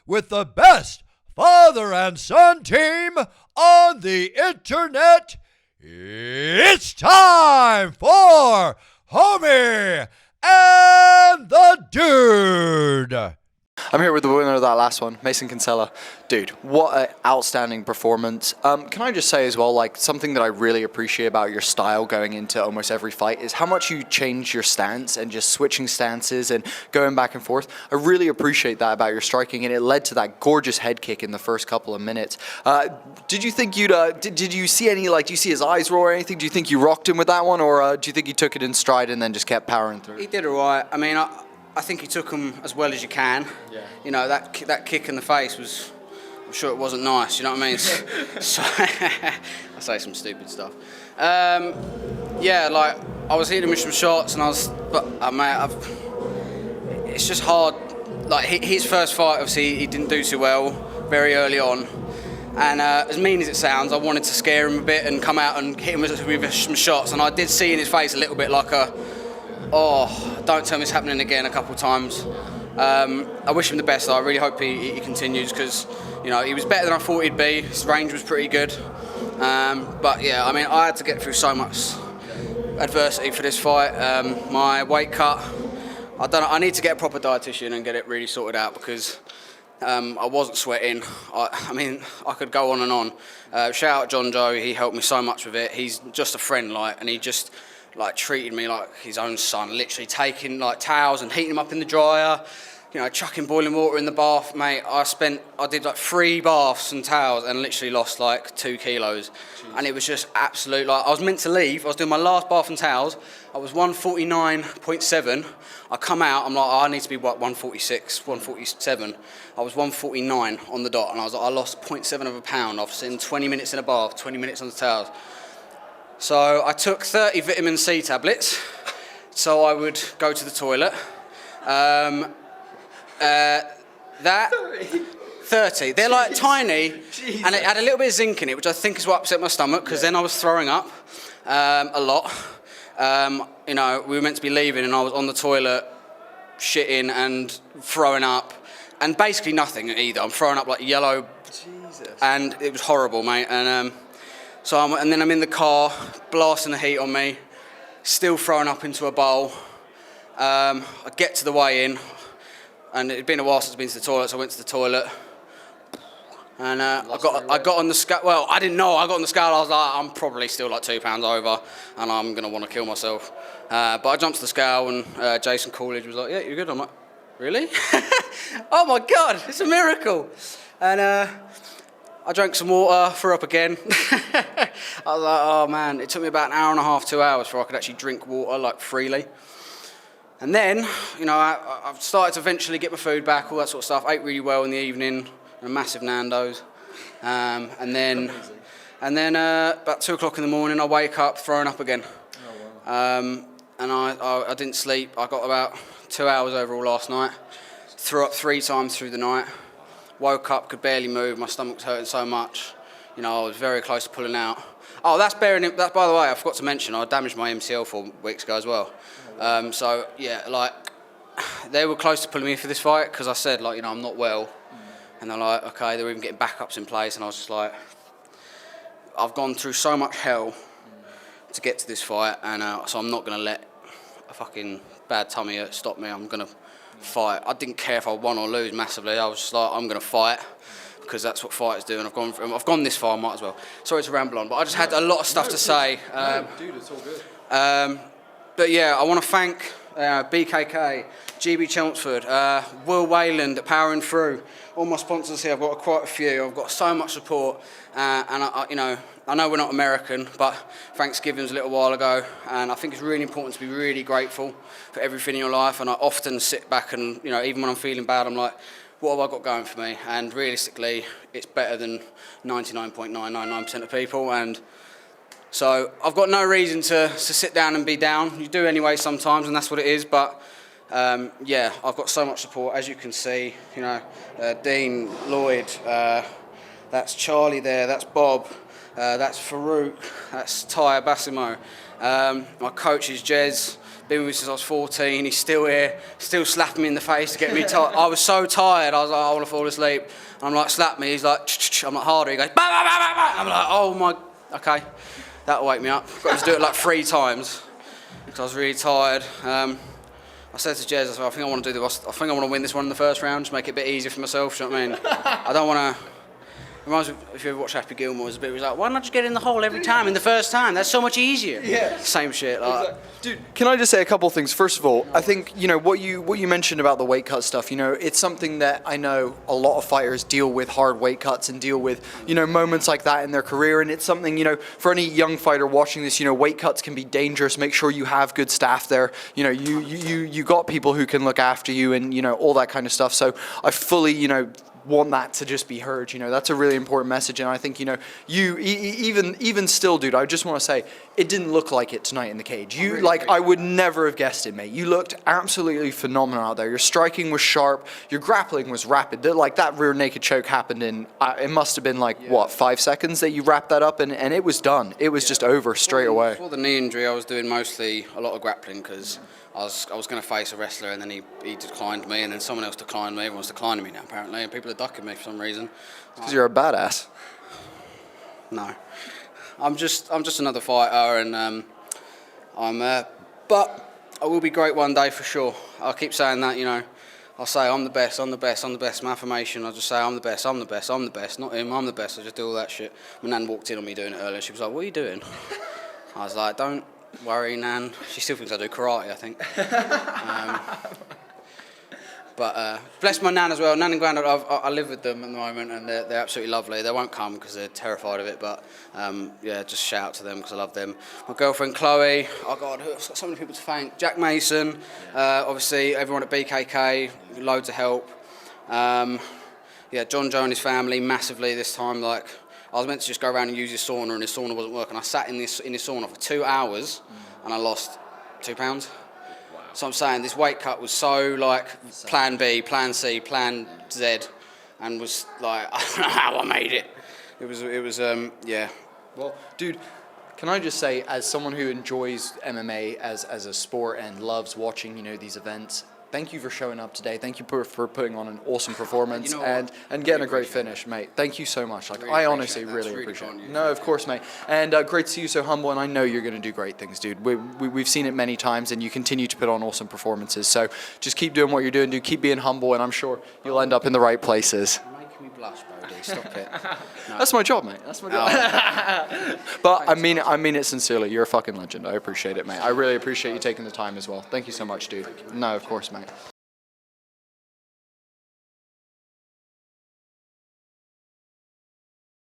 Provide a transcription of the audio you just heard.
with the best father and son team on the internet. It's time for Homie and the Dude. I'm here with the winner of that last one, Mason Kinsella. Dude, what an outstanding performance. Can I just say as well, like, something that I really appreciate about your style going into almost every fight is how much you change your stance and just switching stances and going back and forth. I really appreciate that about your striking, and it led to that gorgeous head kick in the first couple of minutes. Did you think did you see any, like, do you see his eyes roll or anything? Do you think you rocked him with that one, or do you think he took it in stride and then just kept powering through? He did all right. I mean, I think he took him as well as you can. Yeah. You know, that kick in the face was, I'm sure it wasn't nice, you know what I mean? So, I say some stupid stuff. Yeah, like, I was hitting him with some shots and it's just hard. Like, his first fight, obviously, he didn't do too well very early on. And as mean as it sounds, I wanted to scare him a bit and come out and hit him with some shots. And I did see in his face a little bit like oh, don't tell me it's happening again a couple of times. I wish him the best, though. I really hope he continues because, you know, he was better than I thought he'd be. His range was pretty good. But yeah, I mean, I had to get through so much adversity for this fight. My weight cut, I need to get a proper dietitian and get it really sorted out because I wasn't sweating. I mean, I could go on and on. Shout out John Joe, he helped me so much with it. He's just a friend, like, and he just treated me like his own son, literally taking like towels and heating them up in the dryer, you know, chucking boiling water in the bath, mate. I did like 3 baths and towels and literally lost like 2 kilos. Jeez. And it was just absolute, like, I was meant to leave, I was doing my last bath and towels, I was 149.7, I come out, I'm like, I need to be what, 146, 147, I was 149 on the dot, and I was like, I lost 0.7 of a pound off sitting 20 minutes in a bath, 20 minutes on the towels. So I took 30 vitamin C tablets, so I would go to the toilet. That 30. They're like tiny, Jesus. And it had a little bit of zinc in it, which I think is what upset my stomach, because then I was throwing up a lot. You know, we were meant to be leaving, and I was on the toilet, shitting and throwing up, and basically nothing either. I'm throwing up like yellow, Jesus. And it was horrible, mate. And and then I'm in the car, blasting the heat on me, still throwing up into a bowl. I get to the weigh-in, and it'd been a while since I'd been to the toilet, so I went to the toilet. And I got on the scale. Well, I didn't know. I got on the scale. I was like, I'm probably still like 2 pounds over, and I'm gonna want to kill myself. But I jumped to the scale, and Jason Coolidge was like, "Yeah, you're good." I'm like, "Really? Oh my God, it's a miracle!" And I drank some water, threw up again. I was like, oh man, it took me about an hour and a half, 2 hours before I could actually drink water like freely. And then, you know, I've started to eventually get my food back, all that sort of stuff. Ate really well in the evening, a massive Nando's. And then about 2 o'clock in the morning, I wake up throwing up again. Oh, wow. And I didn't sleep. I got about 2 hours overall last night. Threw up 3 times through the night. Woke up, could barely move, my stomach was hurting so much. You know, I was very close to pulling out. Oh, that's by the way, I forgot to mention, I damaged my MCL 4 weeks ago as well. So, yeah, like, they were close to pulling me for this fight, because I said, like, you know, I'm not well. And they're like, okay, they're even getting backups in place, and I was just like, I've gone through so much hell to get to this fight, and so I'm not going to let a fucking bad tummy stop me. I'm going to fight. I didn't care if I won or lose massively. I was just like, I'm going to fight because that's what fighters do, and I've gone this far, I might as well. Sorry to ramble on, but I just had a lot of stuff to say. Dude, it's all good. But yeah, I want to thank BKK, GB Chelmsford, Will Wayland at Powering Through, all my sponsors here. I've got quite a few. I've got so much support, and I know we're not American, but Thanksgiving was a little while ago, and I think it's really important to be really grateful for everything in your life. And I often sit back and, you know, even when I'm feeling bad, I'm like, what have I got going for me? And realistically, it's better than 99.999% of people. And so I've got no reason to sit down and be down. You do anyway sometimes, and that's what it is. But yeah, I've got so much support, as you can see. You know, Dean, Lloyd, that's Charlie there, that's Bob, that's Farouk, that's Ty Abasimo. My coach is Jez, been with me since I was 14. He's still here, still slapping me in the face to get me tired. I was so tired. I was like, I want to fall asleep. And I'm like, slap me. He's like, ch-ch-ch. I'm like, harder. He goes, bah, bah, bah, bah, bah. I'm like, oh my, okay, that'll wake me up. Got to do it like 3 times because I was really tired. I said to Jez, I think I want to do I think I want to win this one in the first round, just make it a bit easier for myself. Do you know what I mean? I don't want to. Reminds me, if you ever watch Happy Gilmore, it was like, why not just get in the hole every time in the first time? That's so much easier. Yeah. Same shit. Like. Dude, can I just say a couple things? First of all, I think, what you mentioned about the weight cut stuff, it's something that I know a lot of fighters deal with hard weight cuts and deal with, moments like that in their career. And it's something, for any young fighter watching this, weight cuts can be dangerous. Make sure you have good staff there. You got people who can look after you and, all that kind of stuff. So I fully, want that to just be heard. That's a really important message. And I think, even still, dude, I just want to say it didn't look like it tonight in the cage. I would never have guessed it, mate. You looked absolutely phenomenal out there. Your striking was sharp. Your grappling was rapid. That rear naked choke happened in, it must have been 5 seconds that you wrapped that up and it was done. It was just over straight away. Before the knee injury, I was doing mostly a lot of grappling because I was going to face a wrestler and then he declined me and then someone else declined me. Everyone's declining me now apparently and people are ducking me for some reason. Because you're a badass. No. I'm just another fighter and but I will be great one day for sure. I keep saying that, I'll say I'm the best, I'm the best, I'm the best. My affirmation, I'll just say I'm the best, I'm the best, I'm the best. Not him, I'm the best. I just do all that shit. My nan walked in on me doing it earlier. She was like, what are you doing? I was like, don't worry, Nan. She still thinks I do karate, I think. But bless my nan as well. Nan and Grandad, I live with them at the moment and they're absolutely lovely. They won't come because they're terrified of it, but just shout out to them because I love them. My girlfriend Chloe, oh God, I've got so many people to thank. Jack Mason, obviously everyone at BKK, loads of help. John Joe and his family massively this time. I was meant to just go around and use his sauna and his sauna wasn't working. I sat in his sauna for 2 hours and I lost 2 pounds. So I'm saying this weight cut was so plan B, plan C, plan Z, and was I don't know how I made it. It was Well, dude, can I just say, as someone who enjoys MMA as a sport and loves watching, these events, thank you for showing up today. Thank you for putting on an awesome performance and getting a great finish, mate. Thank you so much. I honestly really appreciate it. No, of course, mate. And great to see you so humble, and I know you're going to do great things, dude. We've seen it many times, and you continue to put on awesome performances. So just keep doing what you're doing, dude. Keep being humble, and I'm sure you'll end up in the right places. Making me blush, Bodie. Stop it. No. That's my job, mate. That's my job. But I mean it sincerely. You're a fucking legend. I appreciate it, mate. I really appreciate you taking the time as well. Thank you so much, dude. No, of course, mate.